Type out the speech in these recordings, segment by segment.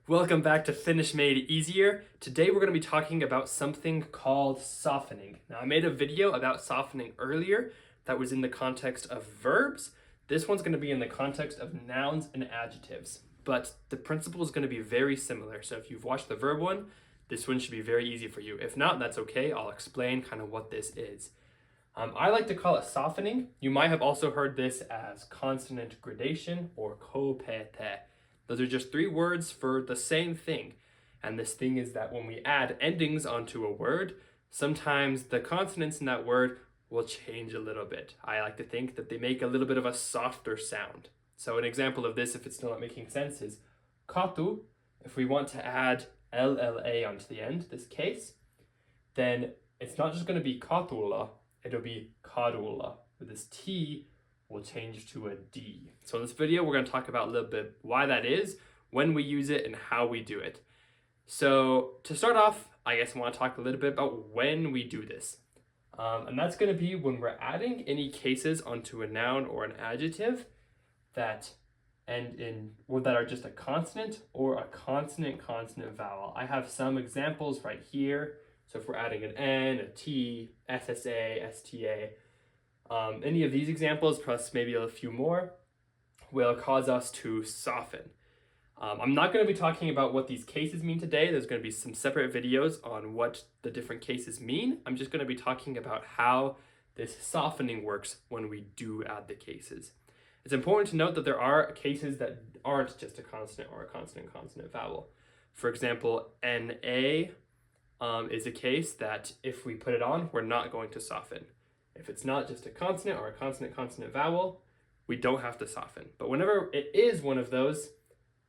Welcome back to Finnish Made Easier. Today we're going to be talking about something called softening. Now I made a video about softening earlier that was in the context of verbs. This one's going to be in the context of nouns and adjectives, but the principle is going to be very similar. So if you've watched the verb one, this one should be very easy for you. If not, that's okay. I'll explain kind of what this is. I like to call it softening. You might have also heard this as consonant gradation or KPT. Those are just three words for the same thing. And this thing is that when we add endings onto a word, sometimes the consonants in that word will change a little bit. I like to think that they make a little bit of a softer sound. So an example of this, if it's still not making sense, is katu. If we want to add LLA onto the end, this case, then it's not just going to be katula, it'll be kadula. With this T, will change to a D. So in this video, we're going to talk about a little bit why that is, when we use it, and how we do it. So to start off, I guess I want to talk a little bit about when we do this. And that's going to be when we're adding any cases onto a noun or an adjective that end in, or that are just a consonant or a consonant vowel. I have some examples right here. So if we're adding an N, a T, SSA, STA, any of these examples, plus maybe a few more, will cause us to soften. I'm not going to be talking about what these cases mean today. There's going to be some separate videos on what the different cases mean. I'm just going to be talking about how this softening works when we do add the cases. It's important to note that there are cases that aren't just a consonant or a consonant vowel. For example, NA is a case that if we put it on, we're not going to soften. If it's not just a consonant or a consonant vowel, we don't have to soften. But whenever it is one of those,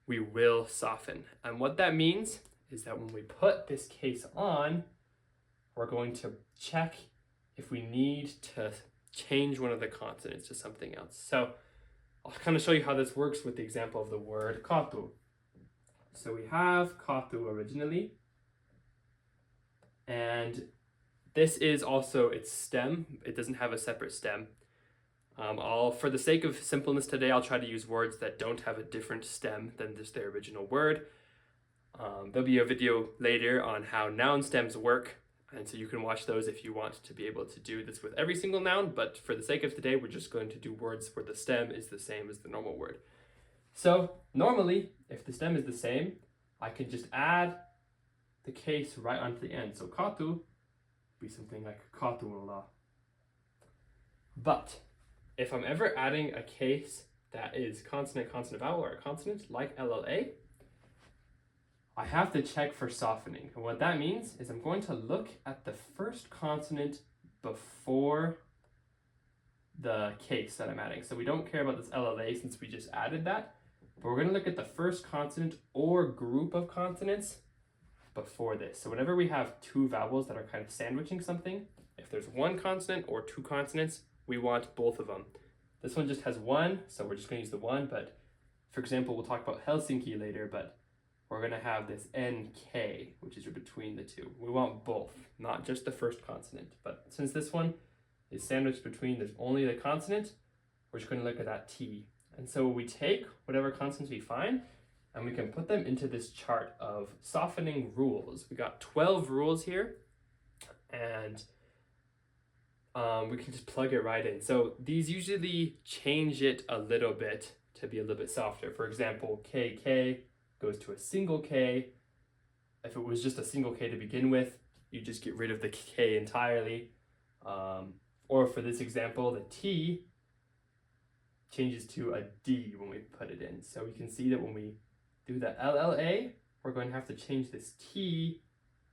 we will soften. And what that means is that when we put this case on, we're going to check if we need to change one of the consonants to something else. So I'll kind of show you how this works with the example of the word katu. So we have katu originally, and this is also its stem. It doesn't have a separate stem. For the sake of simpleness today, I'll try to use words that don't have a different stem than just their original word. There'll be a video later on how noun stems work, and so you can watch those if you want to be able to do this with every single noun, but for the sake of today, we're just going to do words where the stem is the same as the normal word. So normally, if the stem is the same, I could just add the case right onto the end. So katu be something like katula. But if I'm ever adding a case that is consonant vowel or a consonant like LLA, I have to check for softening. And what that means is I'm going to look at the first consonant before the case that I'm adding. So we don't care about this LLA since we just added that, but we're going to look at the first consonant or group of consonants before this. So whenever we have two vowels that are kind of sandwiching something, if there's one consonant or two consonants, we want both of them. This one just has one, so we're just going to use the one, but for example, we'll talk about Helsinki later, but we're going to have this NK, which is between the two. We want both, not just the first consonant. But since this one is sandwiched between, there's only the consonant, we're just going to look at that T. And so we take whatever consonants we find, and we can put them into this chart of softening rules. We got 12 rules here, and we can just plug it right in. So these usually change it a little bit to be a little bit softer. For example, KK goes to a single K. If it was just a single K to begin with, you just get rid of the K entirely. Or for this example, the T changes to a D when we put it in. So we can see that when we do the LLA, we're going to have to change this T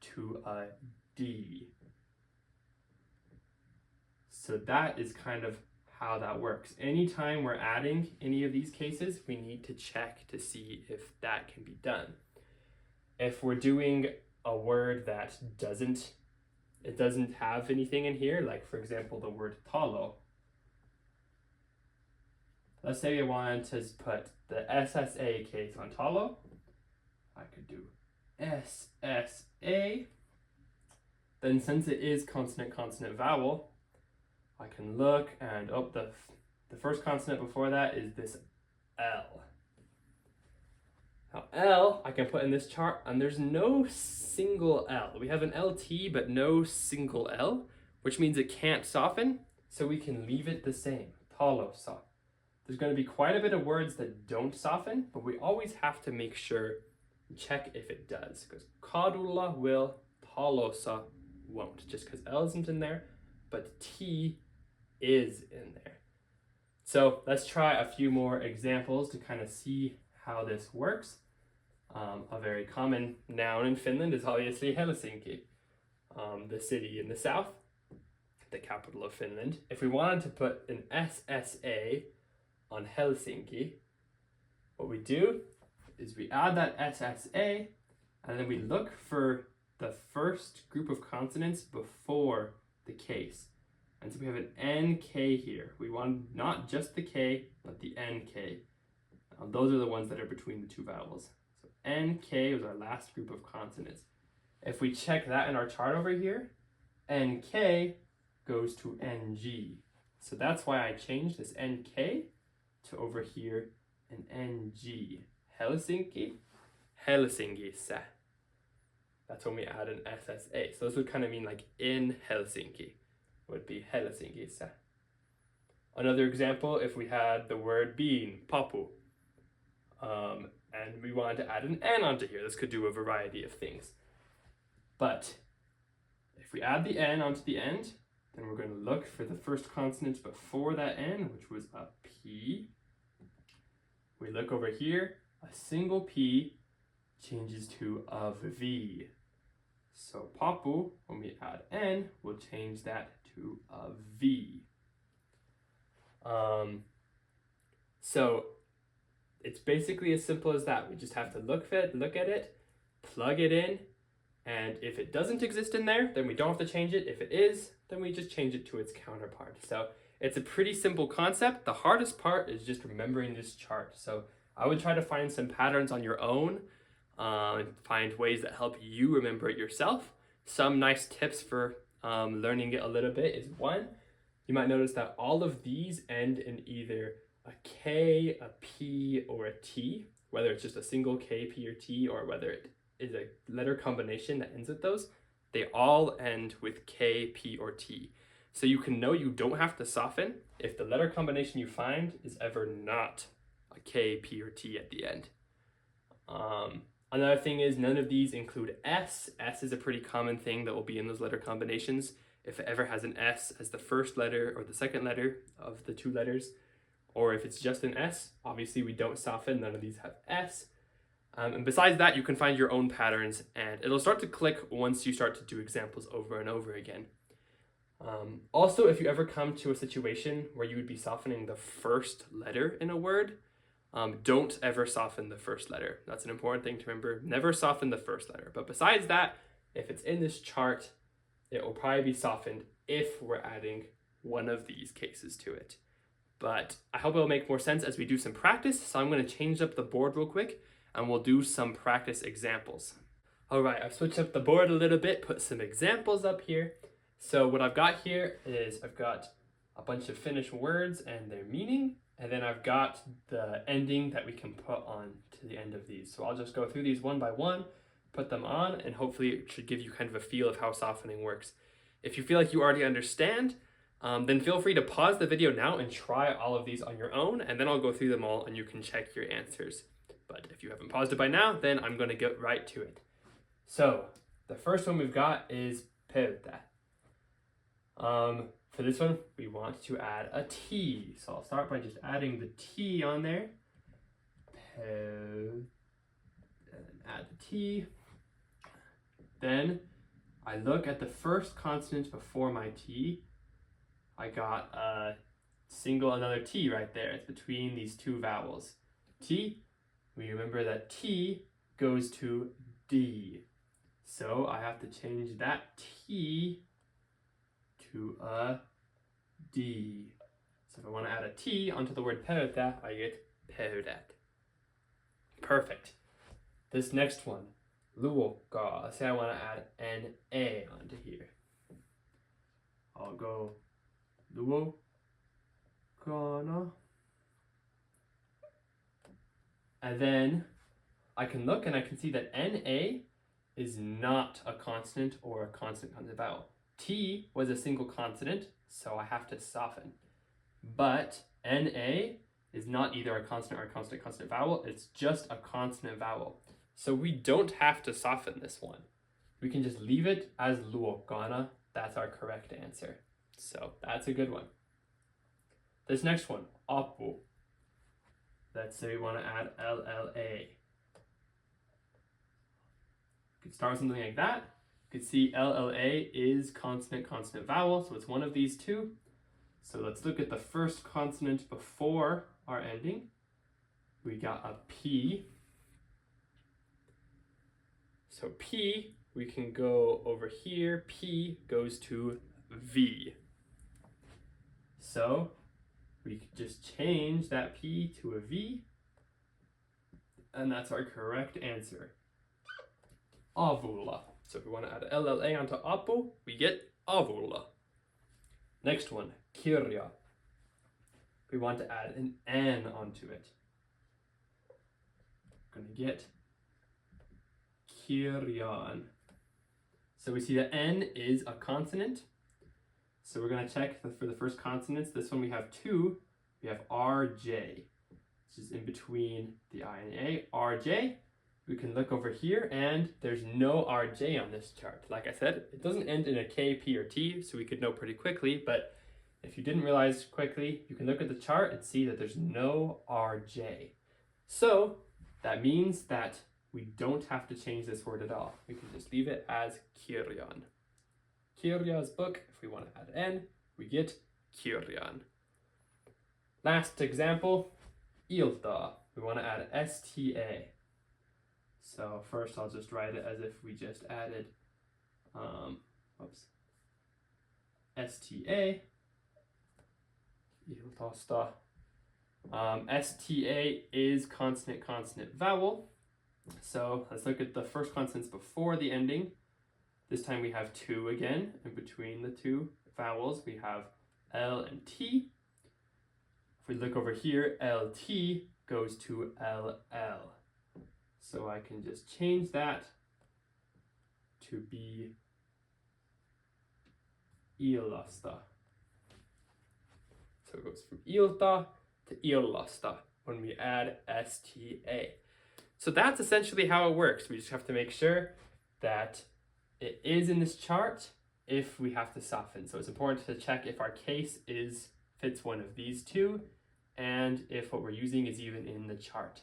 to a D. So that is kind of how that works. Anytime we're adding any of these cases, we need to check to see if that can be done. If we're doing a word that doesn't have anything in here, like for example, the word talo. Let's say I wanted to put the SSA case on talo. I could do SSA. Then since it is consonant vowel, I can look and the first consonant before that is this L. Now L, I can put in this chart, and there's no single L. We have an LT, but no single L, which means it can't soften, so we can leave it the same. Talosa. There's going to be quite a bit of words that don't soften, but we always have to make sure and check if it does, because kadulla will, talosa won't, just because L isn't in there, but T is in there. So let's try a few more examples to kind of see how this works. A very common noun in Finland is obviously Helsinki, the city in the south, the capital of Finland. If we wanted to put an SSA on Helsinki, what we do is we add that SSA and then we look for the first group of consonants before the case. And so we have an NK here. We want not just the K, but the NK. Those are the ones that are between the two vowels. So NK is our last group of consonants. If we check that in our chart over here, NK goes to NG. So that's why I changed this NK to over here an NG. Helsinki, Helsingissä. That's when we add an SSA. So this would kind of mean like in Helsinki would be Helsingissä. Another example, if we had the word bean, papu, and we wanted to add an N onto here, this could do a variety of things. But if we add the N onto the end, then we're going to look for the first consonant before that N, which was a P. We look over here, a single P changes to a V. So papu, when we add N, we'll change that to a V. So it's basically as simple as that. We just have to look at it, plug it in, and if it doesn't exist in there, then we don't have to change it. If it is, then we just change it to its counterpart. So it's a pretty simple concept. The hardest part is just remembering this chart. So I would try to find some patterns on your own, find ways that help you remember it yourself. Some nice tips for learning it a little bit is one, you might notice that all of these end in either a K, a P, or a T, whether it's just a single K, P, or T, or whether it is a letter combination that ends with those, they all end with K, P, or T. So you can know you don't have to soften if the letter combination you find is ever not a K, P, or T at the end. Another thing is none of these include S. S is a pretty common thing that will be in those letter combinations. If it ever has an S as the first letter or the second letter of the two letters, or if it's just an S, obviously we don't soften, none of these have S. And besides that, you can find your own patterns and it'll start to click once you start to do examples over and over again. Also, if you ever come to a situation where you would be softening the first letter in a word, don't ever soften the first letter. That's an important thing to remember. Never soften the first letter. But besides that, if it's in this chart, it will probably be softened if we're adding one of these cases to it. But I hope it'll make more sense as we do some practice. So I'm going to change up the board real quick and we'll do some practice examples. All right, I've switched up the board a little bit, put some examples up here. So what I've got here is I've got a bunch of Finnish words and their meaning, and then I've got the ending that we can put on to the end of these. So I'll just go through these one by one, put them on, and hopefully it should give you kind of a feel of how softening works. If you feel like you already understand, then feel free to pause the video now and try all of these on your own, and then I'll go through them all and you can check your answers. But if you haven't paused it by now, then I'm going to get right to it. So the first one we've got is pöytä. For this one, we want to add a T. So I'll start by just adding the T on there. And add the T. Then I look at the first consonant before my T. I got another T right there. It's between these two vowels. T, we remember that T goes to D. So I have to change that T to a D. So if I want to add a T onto the word pöytä, I get pöydät. Perfect. This next one, luokkaa. Let's say I want to add an A onto here. I'll go luokkaana. And then I can look and I can see that NA is not a consonant or a consonant vowel. T was a single consonant, so I have to soften. But NA is not either a consonant or a consonant vowel, it's just a consonant vowel. So we don't have to soften this one. We can just leave it as luokana. That's our correct answer. So that's a good one. This next one, apu. Let's say we want to add LLA. You could start with something like that. You could see LLA is consonant, vowel, so it's one of these two. So let's look at the first consonant before our ending. We got a P. So P, we can go over here. P goes to V. So we could just change that P to a V, and that's our correct answer. Avula. So if we want to add LLA onto apu, we get avula. Next one, kirja. We want to add an N onto it. We're going to get kirjan. So we see that N is a consonant. So we're going to check for the first consonants. This one we have two. We have RJ, which is in between the I and A. RJ. We can look over here and there's no RJ on this chart. Like I said, it doesn't end in a K, P, or T, so we could know pretty quickly. But if you didn't realize quickly, you can look at the chart and see that there's no RJ. So that means that we don't have to change this word at all. We can just leave it as kirjan. Kirja's book, if we want to add N, we get kirjan. Last example, ilta. We want to add STA. So first I'll just write it as if we just added STA. Iltasta. STA is consonant, vowel. So let's look at the first consonants before the ending. This time we have two again, and between the two vowels we have L and T. If we look over here, LT goes to LL. So I can just change that to be ilasta. So it goes from ilta to ilasta when we add STA. So that's essentially how it works. We just have to make sure that it is in this chart if we have to soften. So it's important to check if our case fits one of these two and if what we're using is even in the chart.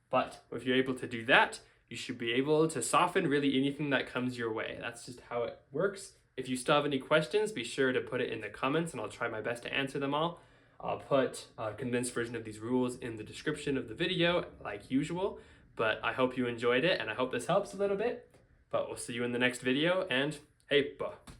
But if you're able to do that, you should be able to soften really anything that comes your way. That's just how it works. If you still have any questions, be sure to put it in the comments and I'll try my best to answer them all. I'll put a condensed version of these rules in the description of the video like usual. But I hope you enjoyed it and I hope this helps a little bit. But we'll see you in the next video and heippa!